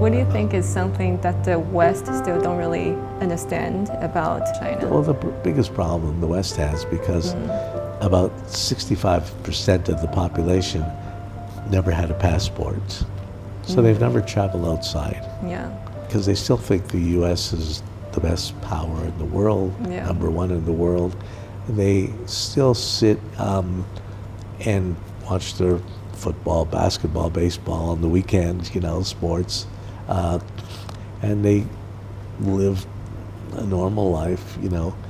what do you think is something that the West still don't really understand about China? Well, the biggest problem the West has, because about 65% of the population never had a passport. So they've never traveled outside. Yeah. Because they still think the U.S. is the best power in the world, number one in the world. They still sit and watch their football, basketball, baseball on the weekends, sports. And they live a normal life,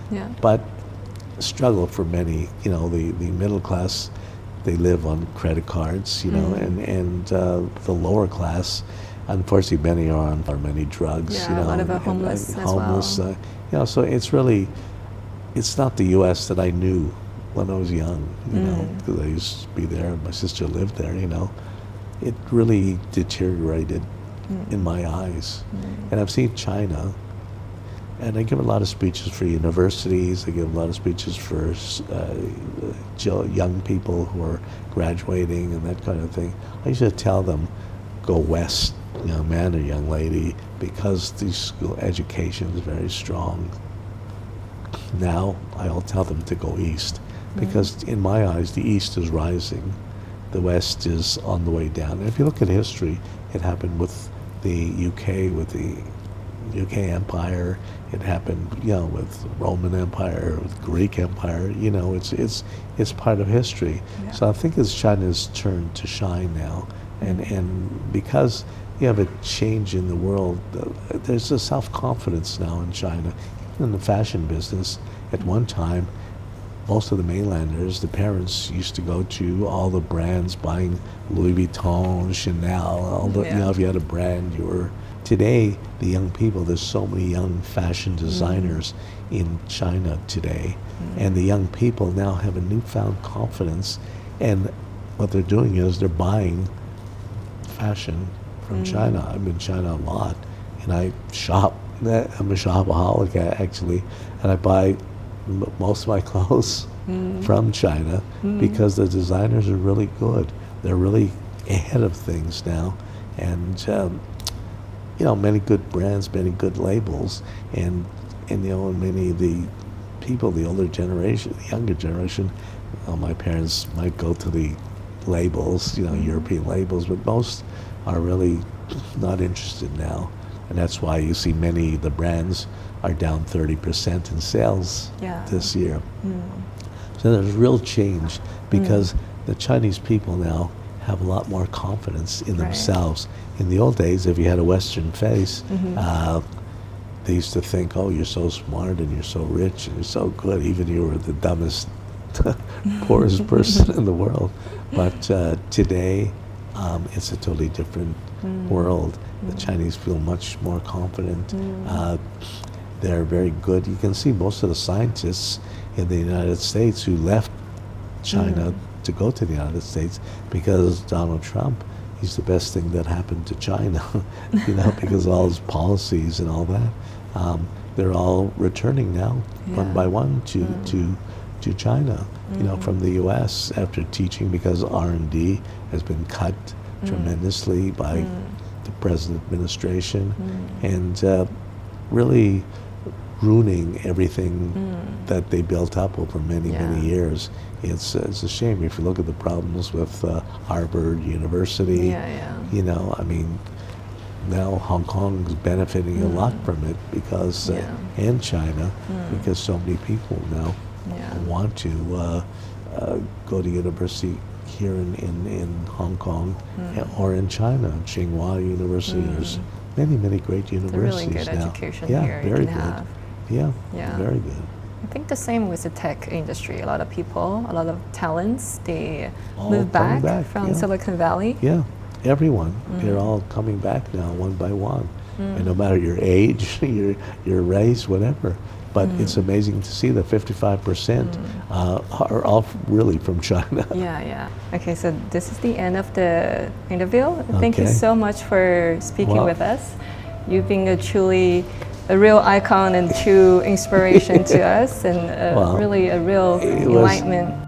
Yeah. but struggle for many, the middle class, they live on credit cards, and the lower class, unfortunately, many are on many drugs. Yeah, a lot of homeless as well. So it's not the U.S. that I knew when I was young, because I used to be there. My sister lived there, It really deteriorated in my eyes. And I've seen China, and I give a lot of speeches for universities. I give a lot of speeches for young people who are graduating and that kind of thing. I used to tell them, go west, young man or young lady, because the school education is very strong. Now I'll tell them to go east, because in my eyes the East is rising, the West is on the way down. And if you look at history, it happened with the UK, with the UK Empire. It happened, with Roman Empire, with Greek Empire. It's part of history. Yeah. So I think it's China's turn to shine now, and because you have a change in the world, there's a self-confidence now in China. In the fashion business, at one time, most of the mainlanders, the parents used to go to all the brands buying Louis Vuitton, Chanel, all the, if you had a brand, you were. Today, the young people, there's so many young fashion designers in China today, and the young people now have a newfound confidence, and what they're doing is they're buying fashion from China. I'm in China a lot, and I shop. I'm a shopaholic, actually, and I buy most of my clothes from China because the designers are really good. They're really ahead of things now, and many good brands, many good labels, and many of the people, the older generation, the younger generation, my parents might go to the labels, European labels, but most are really not interested now. And that's why you see many of the brands are down 30% in sales this year. So there's real change, because the Chinese people now have a lot more confidence in themselves. In the old days, if you had a Western face, they used to think, oh, you're so smart and you're so rich and you're so good, even you were the dumbest, poorest person in the world. But today, it's a totally different world. The Chinese feel much more confident. They're very good. You can see most of the scientists in the United States who left China to go to the United States because Donald Trump, he's the best thing that happened to China, because of all his policies and all that. They're all returning now, one by one, to China, from the U.S. after teaching, because R&D has been cut tremendously by the present administration, and really ruining everything that they built up over many years. It's a shame if you look at the problems with Harvard University. Now Hong Kong is benefiting a lot from it because, and China, because so many people now want to go to university here in Hong Kong or in China. Tsinghua University, there's many great universities now. It's a really good education here very you can good. have. Very good. I think the same with the tech industry. A lot of people, a lot of talents, they All move back coming from Silicon Valley. Everyone. They're all coming back now, one by one. And no matter your age, your race, whatever. But it's amazing to see that 55% are all really from China. Okay, so this is the end of the interview. Thank you so much for speaking with us. You've been a real icon and true inspiration to us, and really a real enlightenment.